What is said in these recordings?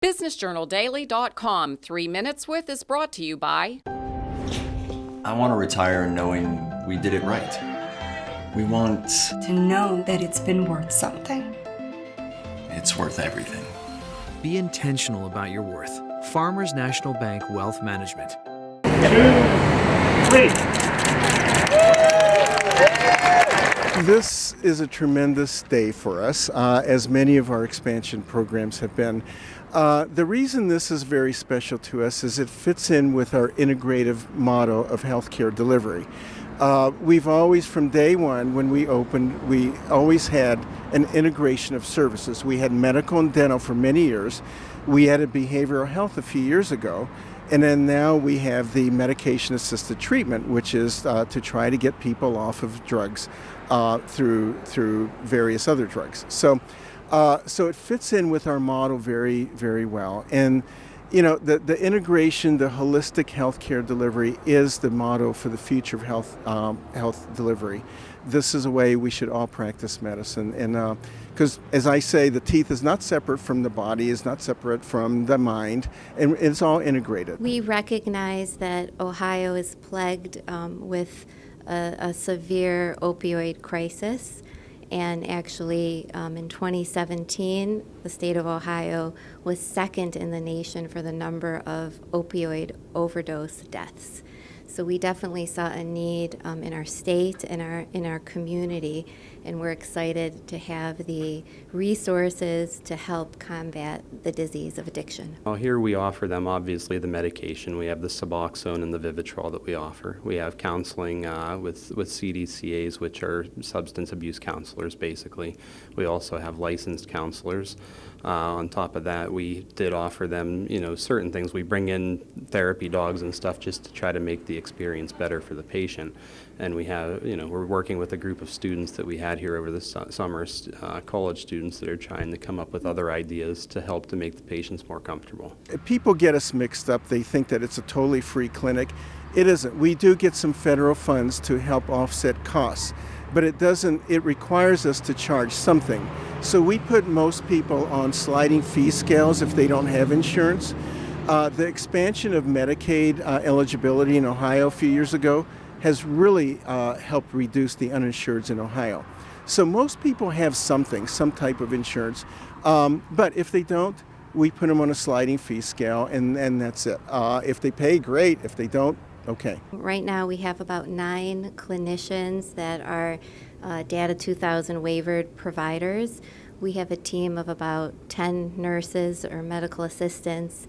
BusinessJournalDaily.com 3 Minutes With is brought to you by... I want to retire knowing we did it right. We want to know that it's been worth something. It's worth everything. Be intentional about your worth. Farmers National Bank Wealth Management. 2, 3. This is a tremendous day for us, as many of our expansion programs have been. The reason this is very special to us is it fits in with our integrative model of healthcare delivery. We've always, from day one when we opened, we always had an integration of services. We had medical and dental for many years. We added behavioral health a few years ago. And then now we have the medication-assisted treatment, which is to try to get people off of drugs through various other drugs. So it fits in with our model very, very well. And you know, the integration, the holistic healthcare delivery is the motto for the future of health delivery. This is a way we should all practice medicine, and because, as I say, the teeth is not separate from the body, is not separate from the mind, and it's all integrated. We recognize that Ohio is plagued with a severe opioid crisis. And actually, in 2017, the state of Ohio was second in the nation for the number of opioid overdose deaths. So we definitely saw a need in our state and in our community, and we're excited to have the resources to help combat the disease of addiction. Well, here we offer them obviously the medication. We have the Suboxone and the Vivitrol that we offer. We have counseling with CDCAs, which are substance abuse counselors basically. We also have licensed counselors. On top of that, we did offer them, certain things. We bring in therapy dogs and stuff just to try to make the experience better for the patient. And we have, we're working with a group of students that we had here over the summer, college students that are trying to come up with other ideas to help to make the patients more comfortable. People get us mixed up. They think that it's a totally free clinic. It isn't. We do get some federal funds to help offset costs, but it requires us to charge something. So we put most people on sliding fee scales if they don't have insurance. The expansion of Medicaid eligibility in Ohio a few years ago has really helped reduce the uninsureds in Ohio. So most people have some type of insurance, but if they don't, we put them on a sliding fee scale, and that's it. If they pay, great. If they don't, okay. Right now we have about 9 clinicians that are Data 2000 waivered providers. We have a team of about 10 nurses or medical assistants,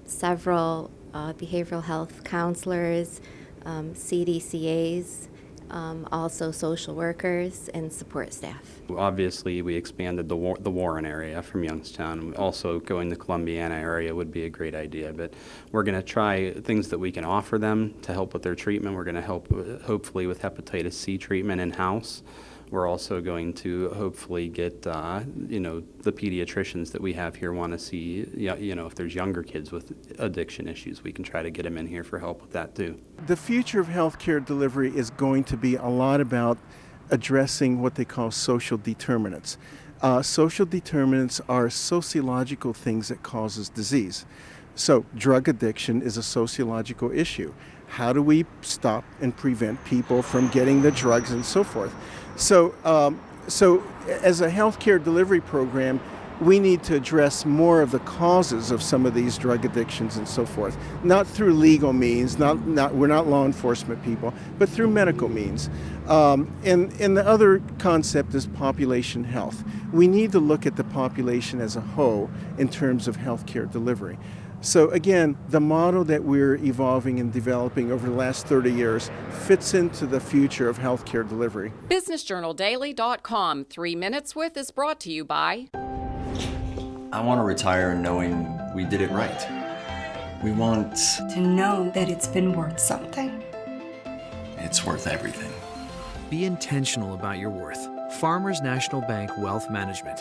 several behavioral health counselors, CDCAs, also social workers and support staff. Obviously, we expanded the Warren area from Youngstown. Also, going to Columbiana area would be a great idea, but we're going to try things that we can offer them to help with their treatment. We're going to help, hopefully, with hepatitis C treatment in-house. We're also going to hopefully get, the pediatricians that we have here want to see, if there's younger kids with addiction issues, we can try to get them in here for help with that too. The future of healthcare delivery is going to be a lot about addressing what they call social determinants. Social determinants are sociological things that causes disease. So drug addiction is a sociological issue. How do we stop and prevent people from getting the drugs and so forth? So as a healthcare delivery program, we need to address more of the causes of some of these drug addictions and so forth. Not through legal means, we're not law enforcement people, but through medical means. And the other concept is population health. We need to look at the population as a whole in terms of healthcare delivery. So again, the model that we're evolving and developing over the last 30 years fits into the future of healthcare delivery. BusinessJournalDaily.com 3 Minutes With is brought to you by... I want to retire knowing we did it right. We want to know that it's been worth something. It's worth everything. Be intentional about your worth. Farmers National Bank Wealth Management.